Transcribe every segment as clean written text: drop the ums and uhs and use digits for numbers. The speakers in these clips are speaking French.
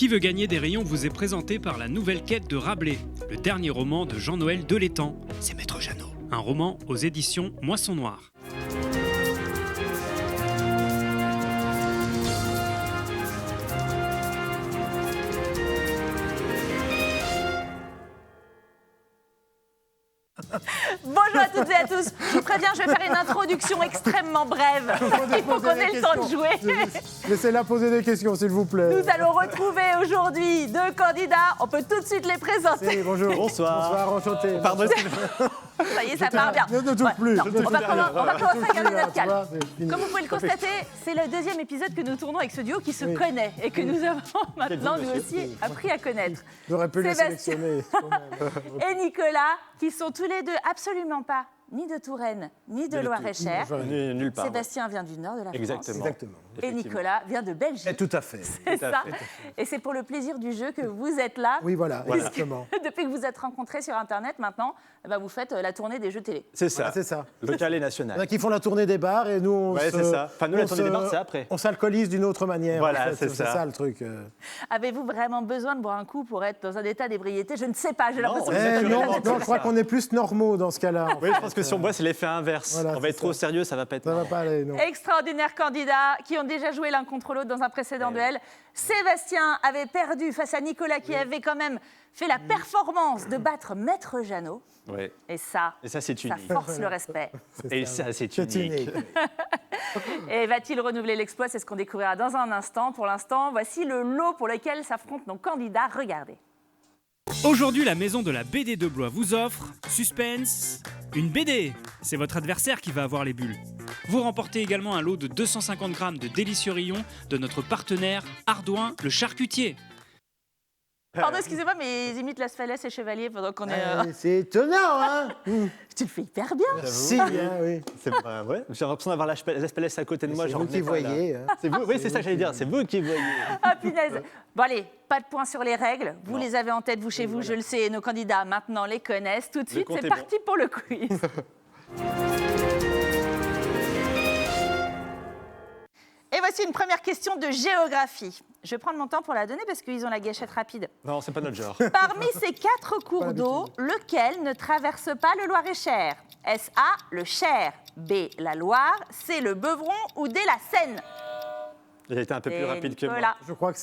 Qui veut gagner des rayons vous est présenté par La Nouvelle Quête de Rabelais, le dernier roman de Jean-Noël Delétang. C'est Maître Jeannot. Un roman aux éditions Moisson Noire. Bonjour à toutes et à tous. Je vous préviens, je vais faire une introduction extrêmement brève. Il faut qu'on ait le temps de jouer. Laissez-la poser des questions, s'il vous plaît. Nous allons retrouver aujourd'hui deux candidats. On peut tout de suite les présenter. Oui, bonjour. Bonsoir. Bonsoir, enchanté. Pardon. Ça y est, ça part bien. Ne touche plus. Non, on va commencer à garder notre calme. Comme Comme vous pouvez le constater, c'est le deuxième épisode que nous tournons avec ce duo qui se connaît et que nous avons maintenant, nous aussi, appris à connaître. J'aurais pu les Sébastien sélectionner. et Nicolas, qui sont tous les deux absolument pas ni de Touraine, ni de Loir-et-Cher. Nulle part. Sébastien vient du nord de la France. Exactement. Et Nicolas vient de Belgique. Tout à fait. C'est ça. Et c'est pour le plaisir du jeu que vous êtes là. Oui, voilà, Puisque exactement. Depuis que vous êtes rencontrés sur Internet, maintenant, vous faites la tournée des jeux télé. C'est ça. Voilà, c'est ça. Local et Il y en national. a qui font la tournée des bars et nous, on Ouais, se... c'est ça. Enfin, nous, la on tournée des se- bars, c'est après. On s'alcoolise d'une autre manière. Voilà, en fait. c'est C'est ça. ça le truc. Avez-vous vraiment besoin de boire un coup pour être dans un état d'ébriété? Je ne sais pas, j'ai l'impression que on vous est êtes naturellement Non, je crois qu'on est plus normaux dans ce cas-là. en Oui, fait. je pense que si on boit, c'est l'effet inverse. Voilà, On va c'est être trop ça. sérieux, ça va pas être Ça va marrant. pas aller, non. Extraordinaires candidats qui ont déjà joué l'un contre l'autre dans un précédent duel. Sébastien avait perdu face à Nicolas qui avait quand même fait la performance de battre Maître Jeannot. Ouais. Et ça c'est ça unique. force le respect. Et ça, c'est C'est unique. unique. Et va-t-il renouveler l'exploit? C'est ce qu'on découvrira dans un instant. Pour l'instant, voici le lot pour lequel s'affrontent nos candidats. Regardez. Aujourd'hui, la maison de la BD de Blois vous offre, suspense, une BD. C'est votre adversaire qui va avoir les bulles. Vous remportez également un lot de 250 grammes de délicieux rayons de notre partenaire Ardouin, le charcutier. Pardon, excusez-moi, mais ils imitent Las Falles et Chevalier pendant qu'on est... C'est étonnant, hein. Tu le fais hyper bien. Si, hein, oui. C'est pas ouais. J'ai l'impression d'avoir l'espèce à côté de moi. C'est j'en vous qui revenais pas, là. voyez. hein. C'est vous. Oui, c'est ça que j'allais dire. C'est vous qui voyez. Ah, punaise. Bon, allez, pas de points sur les règles. Vous les avez en tête, vous, chez vous, je le sais. Et nos candidats, maintenant, les connaissent. Tout de suite, compte c'est est parti pour le quiz. Et voici une première question de géographie. Je vais prendre mon temps pour la donner parce qu'ils ont la gâchette rapide. Non, c'est pas notre genre. Parmi ces 4 cours d'eau, lequel ne traverse pas le Loir-et-Cher? Est-ce A, le Cher, B, la Loire, C, le Beuvron ou D, la Seine? Il a été un peu plus Et rapide que moi. Nicolas. Je crois que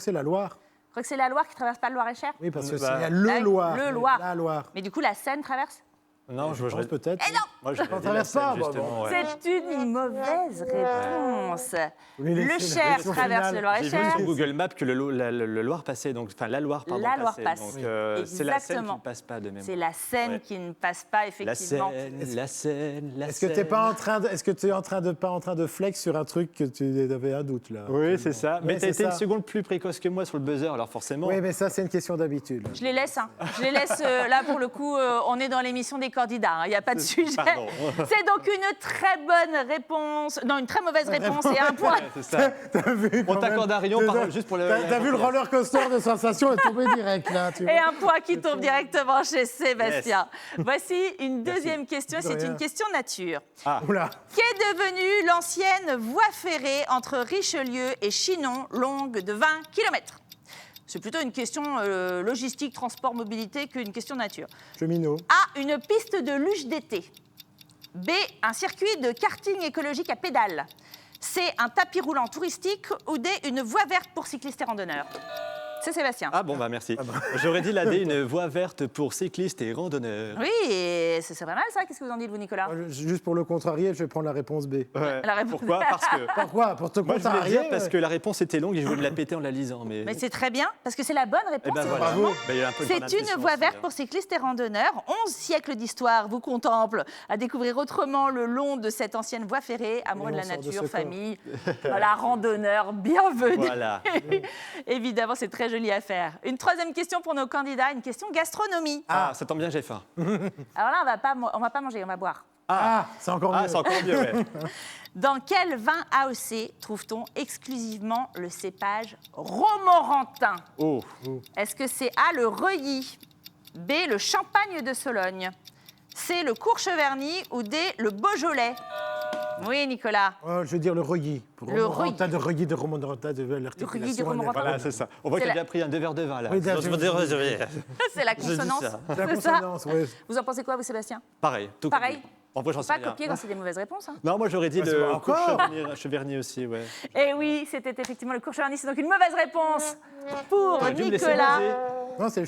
c'est la Loire. Je crois que c'est la Loire qui traverse pas le Loir-et-Cher? Oui, parce que Bah, c'est le Ah, Loire. le Loire. La Loire. Mais du coup, la Seine traverse? Non, je pense peut-être. Eh non! Moi, je On traverse pas, bah, justement. Ouais. C'est une mauvaise réponse. Oui, Le laissez la Cher version traverse finale. le J'ai vu Loir-et-Cher. sur Google Maps que le Loire passait, donc enfin la Loire pardon, La Loire passait, passe. donc Oui. c'est la Seine qui Exactement. ne passe pas de mémoire. C'est la Seine Ouais. qui ne passe pas, La effectivement. Seine, la Seine, la Est-ce que tu es pas en train de, est-ce que tu es pas en train de flex sur un truc que tu avais un doute là? Oui, c'est ça. Mais Ouais, tu as c'est été une ça. seconde plus précoce que moi sur le buzzer, alors forcément. Oui, mais ça c'est une question d'habitude. Je les laisse. Hein. Je les laisse. Là, pour le coup, on est dans l'émission des candidats. hein. Il n'y a pas de sujet. Pardon. C'est donc une très bonne réponse. Non, une très mauvaise réponse et un point. C'est ça. T'as vu On quand t'accorde même- un rayon Désolé. juste pour le. T'as vu le roller coaster de sensation est tombé direct là. Tu vois. Et un point qui tombe directement chez Sébastien. Voici une deuxième question. C'est rien. une question nature. Oula. Qu'est devenue l'ancienne voie ferrée entre Richelieu et Chinon, longue de 20 km? C'est plutôt une question logistique, transport, mobilité qu'une question nature. Cheminot. A, une piste de luge d'été. B, un circuit de karting écologique à pédales. C, un tapis roulant touristique. Ou D, une voie verte pour cyclistes et randonneurs. C'est Sébastien. Ah bon, bah merci. J'aurais dit la D, une voie verte pour cyclistes et randonneurs. Oui, et c'est pas mal ça. Qu'est-ce que vous en dites, vous, Nicolas? Juste pour le contrarier, je vais prendre la réponse B. Ouais. La réponse- Pourquoi? Parce que. Pourquoi? Pour te Moi, je voulais contrarier dire parce que la réponse était longue et je voulais me la péter en la lisant. Mais Mais c'est très bien, parce que c'est la bonne Eh réponse. ben voilà. effectivement. Bah, il y a un peu de C'est d'intuition une voie aussi, verte hein. pour cyclistes et randonneurs. 11 siècles d'histoire vous contemplent à découvrir autrement le long de cette ancienne voie ferrée. Amoureux Et de on la sort de nature, ce corps. famille, voilà, randonneurs, bienvenue. Voilà. Évidemment, c'est très joli à faire. Une troisième question pour nos candidats, une question gastronomie. Ah, ça tombe bien, j'ai faim. Alors là, on va pas manger, on va boire. Ah, c'est encore mieux. Ah, c'est encore mieux, ouais. Dans quel vin AOC trouve-t-on exclusivement le cépage romorantin? Oh. Est-ce que c'est A, le Reuilly, B, le Champagne de Sologne, C, le Courcheverny ou D, le Beaujolais? Oui, Nicolas. Oh, je veux dire le reuilly. Pour Le Romorantin, de reuilly, de Romorantin, de l'articulation. reuilly de Romorantin. Voilà, c'est ça. On voit qu'il a la- déjà pris 2 verres de vin, là. Oui, Donc, je veux dire, C'est la je dis consonance. ça. La C'est ça. consonance, oui. Vous en pensez quoi, vous, Sébastien? Pareil. Tout Pareil. copié. En vrai, j'en sais Pas rien. copier quand c'est des mauvaises réponses. Hein. Non, moi, j'aurais dit c'est le encore Cheverny aussi, ouais. Et oui, c'était effectivement le Courcheverny. C'est donc une mauvaise réponse pour T'aurais dû me laisser Nicolas. poser. Non, c'était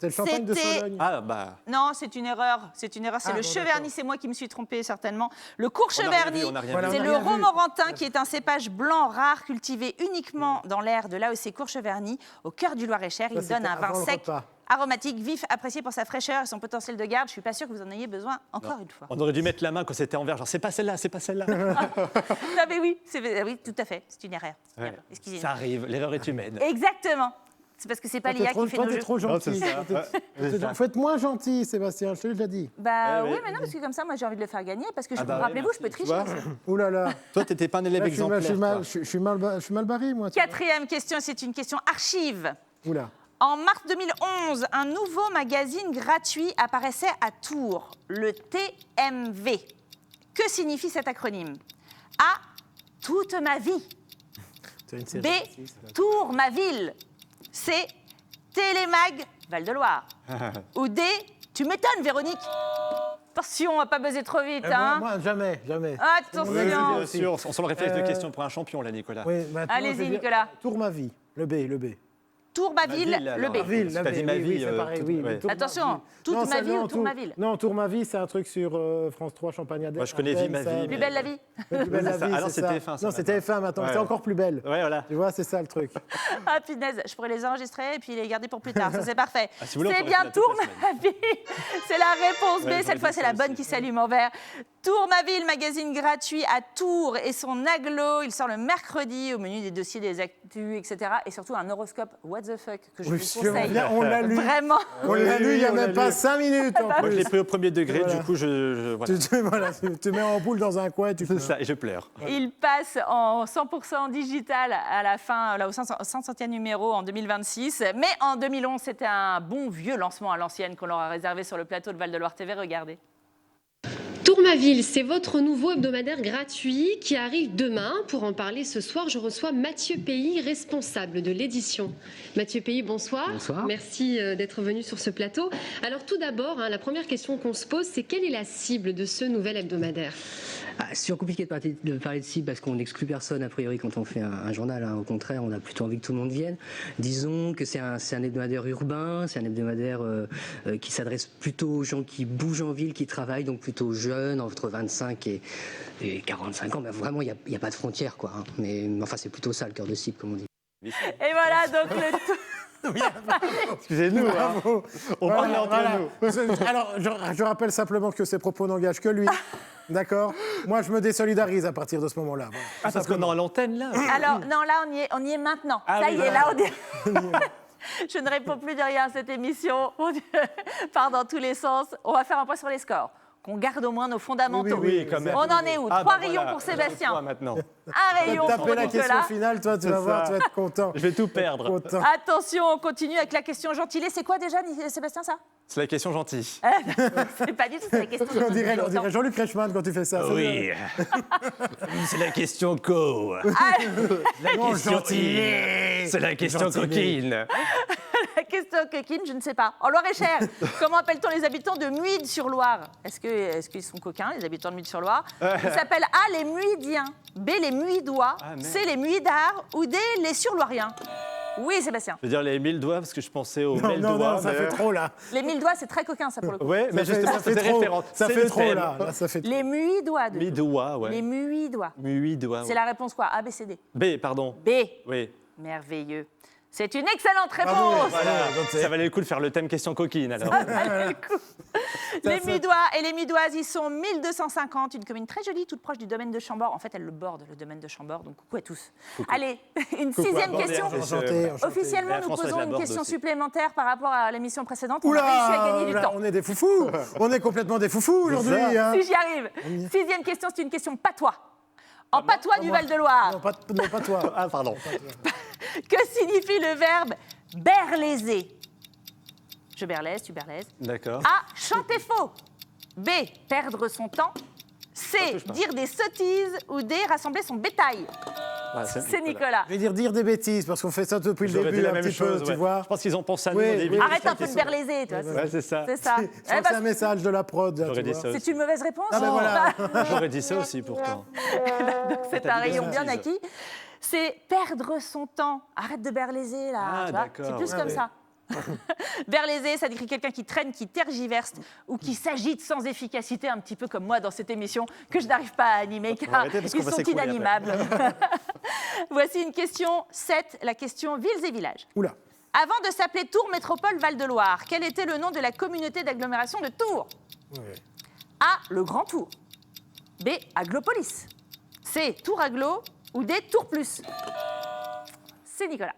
le champagne de C'était- Sologne. Ah, bah. Non, c'est une erreur. C'est une erreur. C'est Ah, le bon, Cheverny. d'accord. C'est moi qui me suis trompée certainement. Le On Courcheverny, n'a rien vu. Voilà. c'est on a le rien vu. Romorantin qui est un cépage blanc rare cultivé uniquement dans l'aire de l'AOC Courcheverny, au cœur du Loir-et-Cher. Il Ça, donne un c'était vin avant le sec, repas. aromatique, vif, apprécié pour sa fraîcheur et son potentiel de garde. Je suis pas sûre que vous en ayez besoin encore une fois. On aurait dû mettre la main quand c'était en verre, genre c'est pas celle-là, c'est pas celle-là. Non, mais oui, oui, tout à fait. C'est une erreur. C'est une Ouais. erreur. Excusez-moi. Ça arrive, l'erreur est humaine. Exactement. C'est parce que c'est pas Toi, l'IA qui fait toi, nos t'es jeux. trop gentil. Non, c'est ça. Faut être moins gentil, Sébastien, je te l'ai déjà dit. Bah Ouais, oui, ouais. mais non, parce que comme ça, moi, j'ai envie de le faire gagner. Parce que Ah bah ouais, rappelez-vous, je peux merci. tricher. Tu vois Ouh là là. Toi, t'étais pas un élève Là, je suis mal- exemplaire. je suis mal barré, moi. tu vois. Quatrième question, c'est une question archive. Oula. En mars 2011, un nouveau magazine gratuit apparaissait à Tours, le TMV. Que signifie cet acronyme? A. Toute ma vie. C'est une série B. raciste, là. Tours ma ville. C. Télémag Val-de-Loire. Ou D. Tu m'étonnes, Véronique. Attention, on va pas buzzer trop vite. Hein. Moi, jamais. Attention. Bien sûr, on sent le réflexe de question pour un champion, là, Nicolas. Oui, maintenant, Allez-y, je veux dire, Nicolas. Tour ma vie. Le B. Tours ma ville, ville, le alors. B. Ma ville. la T'as B, dit ma oui, vie, c'est pareil, toute- oui. ouais. Tour ma Attention, vie. toute Non, ma ça, vie non, ou Tour ma ville? Non, Tour ma vie, c'est un truc sur France 3, Champagne Adèle. Moi, je connais Vie ma vie, Plus belle la vie. Plus belle la C'est ça. vie, Alors, c'est c'était ça. F1, ça, Non, c'était F1 maintenant. Ouais. C'est encore plus belle. Ouais, voilà. Tu vois, c'est ça le truc. Ah, punaise, je pourrais les enregistrer et puis les garder pour plus tard. Ça, c'est parfait. Ah, si vous voulez, on C'est pourrait bien faire toute Tour la ma vie. C'est la réponse B. Ouais, Cette j'aurais fois, dit c'est ça la bonne aussi. qui s'allume en vert. Tour ma ville, magazine gratuit à Tours et son aglo. Il sort le mercredi au menu des dossiers, des actus, etc. Et surtout un horoscope what the fuck que je Oui, vous sûr, conseille. on l'a lu. Vraiment. On l'a lu il n'y a on l'a même pas lu. 5 minutes en Moi, je l'ai plus. pris au premier degré, Voilà. du coup, voilà. Tu te mets en boule dans un coin et tu C'est pleures. ça, et je pleure. Il passe en 100% digital à la fin, là, au 500e numéro en 2026. Mais en 2011, c'était un bon vieux lancement à l'ancienne qu'on leur a réservé sur le plateau de Val-de-Loire TV. Regardez. Tour ma ville, c'est votre nouveau hebdomadaire gratuit qui arrive demain. Pour en parler ce soir, je reçois Mathieu Pays, responsable de l'édition. Mathieu Pays, bonsoir. Bonsoir. Merci d'être venu sur ce plateau. Alors tout d'abord, la première question qu'on se pose, c'est quelle est la cible de ce nouvel hebdomadaire? C'est toujours compliqué de parler de cible parce qu'on n'exclut personne a priori quand on fait un journal. Au contraire, on a plutôt envie que tout le monde vienne. Disons que c'est un hebdomadaire urbain, c'est un hebdomadaire qui s'adresse plutôt aux gens qui bougent en ville, qui travaillent, donc plutôt jeunes, entre 25 et 45 ans. Mais vraiment, il n'y a pas de frontières, quoi. Hein. Mais enfin, c'est plutôt ça le cœur de cible, comme on dit. Et voilà, donc le Excusez-nous, hein. Bravo. On parle entre nous. Alors, je rappelle simplement que ces propos n'engagent que lui. D'accord? Moi, je me désolidarise à partir de ce moment-là. Voilà. Ah, parce qu'on est en l'antenne, là. Alors, non, là, on y est maintenant. Ah Ça oui, y est, voilà. là, on est... Je ne réponds plus de rien à cette émission. Mon Dieu, part dans tous les sens. On va faire un point sur les scores. Qu'on garde au moins nos fondamentaux. Oui, quand même. On en est où? Ah, 3 bah rayons voilà, pour j'ai Sébastien. le poids maintenant. Un rayon pour Taper la question Nicolas. finale, toi, tu vas C'est voir, ça. tu vas être content. Je vais tout perdre. Content. Attention, on continue avec la question gentilée. C'est quoi déjà, Sébastien, ça? C'est la question gentille. C'est pas du tout, c'est la question On dirait Jean-Luc Reichmann quand tu fais ça. C'est la question co. La Non, question gentil. C'est la question Gentil. coquine. La question coquine, je ne sais pas. En Loir-et-Cher, comment appelle-t-on les habitants de Muide-sur-Loire? Est-ce qu'ils sont coquins, les habitants de Muide-sur-Loire? Ils s'appellent A, les Muidiens, B, les Muidois, Ah, merde. C, les Muidards ou D, les Surloiriens. Oui, Sébastien. Je veux dire les 1000 doigts parce que je pensais aux 1000 Non, doigts. ça mais- fait trop là. Les 1000 doigts, c'est très coquin, ça, pour le coup. Ouais, mais justement, ça fait c'était trop. référent. Ça C'est fait le trop thème. là. Ça fait trop. Les Muidois. de- 1000 doigts, Les ouais. Muidois. 8 doigts. C'est la réponse quoi? A, B, C, D. B, pardon. B. Oui. Merveilleux. C'est une excellente réponse. Bravo. Voilà, donc c'est- ça valait le coup de faire le thème question coquine alors. Les Muidois et les Muidoises, ils sont 1250, une commune très jolie, toute proche du domaine de Chambord. En fait, elle le borde, le domaine de Chambord, donc coucou à tous. Allez, une sixième Bordel, question. Enchanté. Officiellement, Et nous Françoise posons une Laborde question aussi. supplémentaire par rapport à l'émission précédente. On a réussi à gagner du Oula, temps. on est des foufous. On est complètement des foufous aujourd'hui. Hein. Si j'y arrive. Sixième question, c'est une question patois. En patois du Val-de-Loire, Non, pas toi. Ah, pardon. que signifie le verbe berlaiser? Je berlaise, tu berlaises. D'accord. A. Chanter faux. B. Perdre son temps. C, dire des sottises ou D, rassembler son bétail. Ah, C'est Nicolas. Je vais dire des bêtises, parce qu'on fait ça depuis le J'aurais dit début, la un même petit chose, peu, tu ouais. vois. Je pense qu'ils ont pensé à nous. Oui, au début. oui. Arrête un peu de berlaiser, toi. Ouais, c'est ça. C'est ça. Je Eh crois que ben, c'est un message de la prod. là, J'aurais tu dit vois. ça c'est aussi. une mauvaise réponse. Ah ben voilà. J'aurais dit ça aussi pourtant. Donc c'est un rayon bien bêtises. acquis. C'est perdre son temps. Arrête de berlaiser, là. Ah, tu vois. d'accord. C'est plus Ah, comme oui. ça. Berlaiser, ça décrit quelqu'un qui traîne, qui tergiverse ou qui s'agite sans efficacité, un petit peu comme moi dans cette émission que je n'arrive pas à animer va car arrêter parce qu'on ils va sont s'écrouler après. inanimables. Voici une question 7, la question villes et villages. Oula. Avant de s'appeler Tours Métropole Val-de-Loire, quel était le nom de la communauté d'agglomération de Tours? Ouais. A, le Grand Tour. B, Aglopolis. C, Tour Aglo ou D, Tour Plus. C'est Nicolas.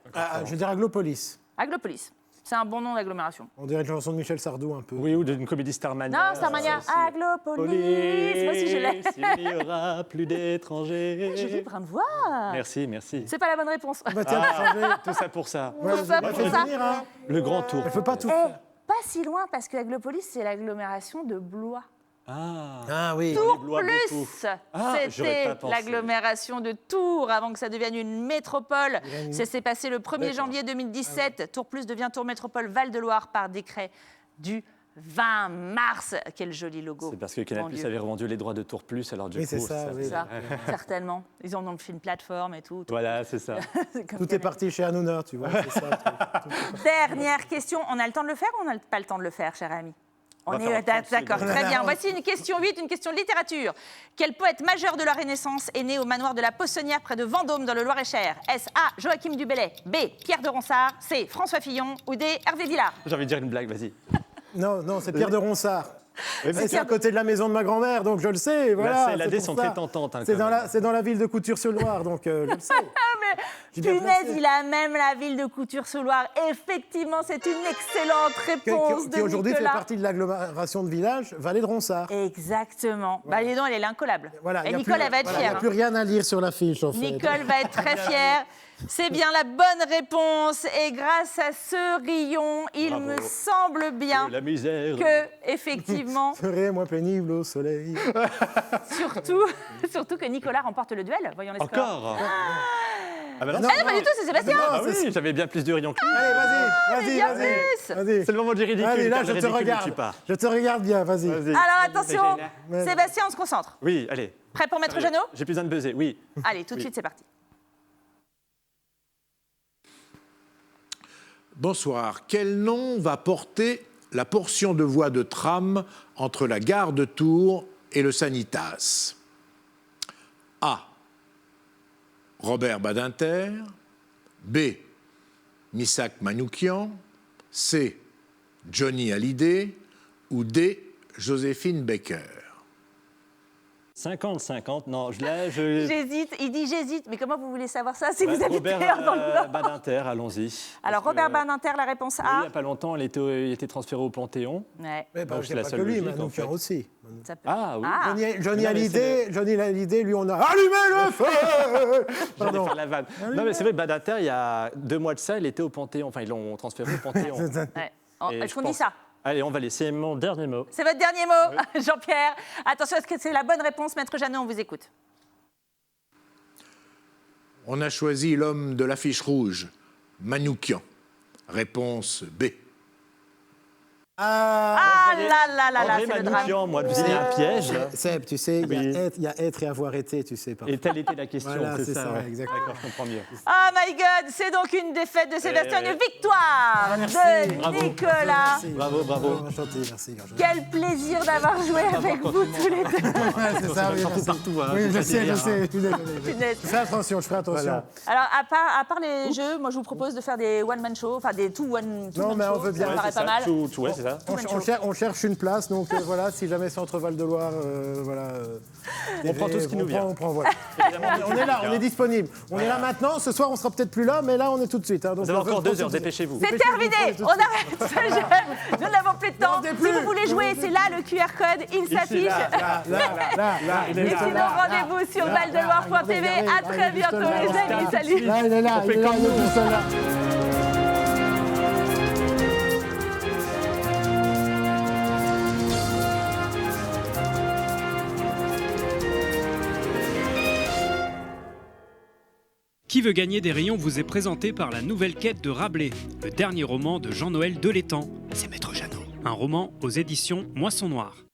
Je vais dire Aglopolis. Aglopolis. C'est un bon nom d'agglomération. On dirait une chanson de Michel Sardou un peu. Oui, ou d'une comédie Starmania. Non, Starmania. Aglopolis. Moi aussi, je l'ai. Il n'y aura plus d'étrangers. J'ai brin de voix. Merci, merci. C'est pas la bonne réponse. Bah tiens, changer. Tout ça pour ça. Ouais, Pour ça, vas-y, pour fais ça. finir, hein. Le grand tour. Elle peut pas tout Eh, faire. pas si loin parce que Aglopolis, c'est l'agglomération de Blois. Ah. Ah oui. Tours Blois beaucoup. Plus, Ah, j'aurais c'était pas pensé. l'agglomération de Tours avant que ça devienne une métropole. Ça s'est passé le 1er D'accord. janvier 2017. Tours Plus devient Tours Métropole Val-de-Loire par décret du 20 mars. Quel joli logo. C'est parce que Canal+ Mon Dieu. avait revendu les droits de Tour Plus, alors du Oui, coup. c'est ça, oui. Ça, certainement. Ils en ont fait une plateforme et tout. Voilà, c'est ça. C'est comme Tout est Canal+. parti chez Hanouna, tu vois. C'est ça, le truc. Tout est parti. Dernière question. On a le temps de le faire ou on n'a pas le temps de le faire, cher ami? On On va est faire en 30 d'accord, secondes. très bien. Voici une question 8, une question de littérature. Quel poète majeur de la Renaissance est né au manoir de la Poissonnière près de Vendôme dans le Loir-et-Cher? S. A. Joachim du Bellay. B. Pierre de Ronsard. C. François Fillon. Ou D. Hervé Villard. J'ai envie de dire une blague, vas-y. Non, c'est Pierre de Ronsard. Oui, mais C'est à côté de la maison de ma grand-mère, donc je le sais. Voilà, C et la D pour sont ça. très tentantes, hein, C'est quand même. dans la ville de Couture-sur-Loire, donc je le sais. J'ai bien Punaise, placé. il a même la ville de Couture-sous-Loire. Effectivement, c'est une excellente réponse Qui de aujourd'hui fait Nicolas. partie de l'agglomération de village Vallée de Ronsard. Exactement. Bah, dis donc, elle est incollable. Voilà, Et y a Nicole, plus- elle va être voilà, y fière. a plus rien à lire sur la fiche, en fait. Nicole va être très fière. C'est bien la bonne réponse. Et grâce à ce rayon, il Bravo. me semble bien La misère. que, effectivement, Serait moins pénible au soleil. surtout que Nicolas remporte le duel. Voyons les scores. Encore Ah bah non, Non, Ah non, pas du tout, c'est Sébastien. Non, ah c'est- oui, j'avais bien plus de rayon que lui. Allez, vas-y, bien vas-y, plus. vas-y. C'est le moment du ridicule. Allez, là, car je le te ridicule ne tue regarde. pas. Je te regarde bien, vas-y. Vas-y. Alors attention, Ouais. Sébastien, on se concentre. Oui, allez. Prêt pour Maître Allez, Jeannot? J'ai plus besoin de buzzer, oui. Allez, tout de Oui. suite, c'est parti. Bonsoir. Quel nom va porter la portion de voie de tram entre la gare de Tours et le Sanitas? A. Robert Badinter. B. Missak Manoukian. C. Johnny Hallyday. Ou D. Joséphine Baker. 50-50, non, là, J'hésite, il dit j'hésite, mais comment vous voulez savoir ça si Ouais, vous habitez Robert dans le Nord? Badinter, allons-y. Alors, Parce que, Robert Badinter, la réponse oui, il n'y A. a pas longtemps, il était transféré au Panthéon. Ouais, Mais Donc, c'est c'est la pas seule que lui, logique, en Manoukian fait. aussi. ça peut. Ah oui. Ah. Johnny Non, mais Hallyday, lui, on a allumé le feu. J'allais Pardon. faire la vanne. Non, mais c'est vrai, Badinter, il y a 2 mois de ça, il était au Panthéon. Enfin, ils l'ont transféré au Panthéon. Ouais. Oh, Et est-ce je qu'on dit pense- ça? Allez, on va laisser mon dernier mot. C'est votre dernier mot, Jean-Pierre. Attention, est-ce que c'est la bonne réponse, Maître Jeannot? On vous écoute. On a choisi l'homme de l'affiche rouge, Manoukian. Réponse B. Ah là là, André c'est le drame. Manoukian, moi, il y a un piège. Seb, tu sais, Oui. il y a être et avoir été, tu sais. parfois. Et telle était la question, Voilà, c'est c'est ça. ça, ouais. exactement. D'accord, je comprends mieux. Oh my God, c'est donc une défaite de Sébastien, ouais. une victoire de Bravo. Nicolas. Merci. Bravo, bravo. Enchanté, merci. Enchanté. Quel plaisir d'avoir joué avec vous tous les deux. Ouais, c'est ça, oui, Surtout merci. partout, hein, Oui, c'est je pas sais, dire, je sais. Je suis désolé. Punaise. Je fais attention, je ferai attention. Voilà. Alors, à part les jeux, moi je vous propose de faire des one-man shows, enfin des two-one Non, mais on veut bien. Ça me Ouais, paraît c'est pas ça, mal. ouais, c'est ça. On cherche une place, donc voilà, si jamais c'est entre Val-de-Loire, voilà. On prend tout ce qui nous vient. On prend, voilà. Évidemment, On est là, on est disponible. On est là maintenant. Ce soir, on sera peut-être plus là, mais là, on est tout de suite. Hein, donc Vous avez on veut encore 2 heures, continuer. dépêchez-vous. C'est Dépêchez-vous, terminé, tout de on suite. arrête ce jeu. Nous n'avons plus de temps. Non, Si plus. vous voulez jouer, c'est là le QR code, il s'affiche. Là, il est Et là. sinon, là, rendez-vous sur là, valdeloire.tv. regardez, À très il est juste bientôt, là, les là, amis. là, Salut. Là, il est là, On fait il est là, comme il est nous. tout seul là. Qui veut gagner des rayons vous est présenté par La Nouvelle Quête de Rabelais, le dernier roman de Jean-Noël Delétang. C'est Maître Jeannot. Un roman aux éditions Moisson Noire.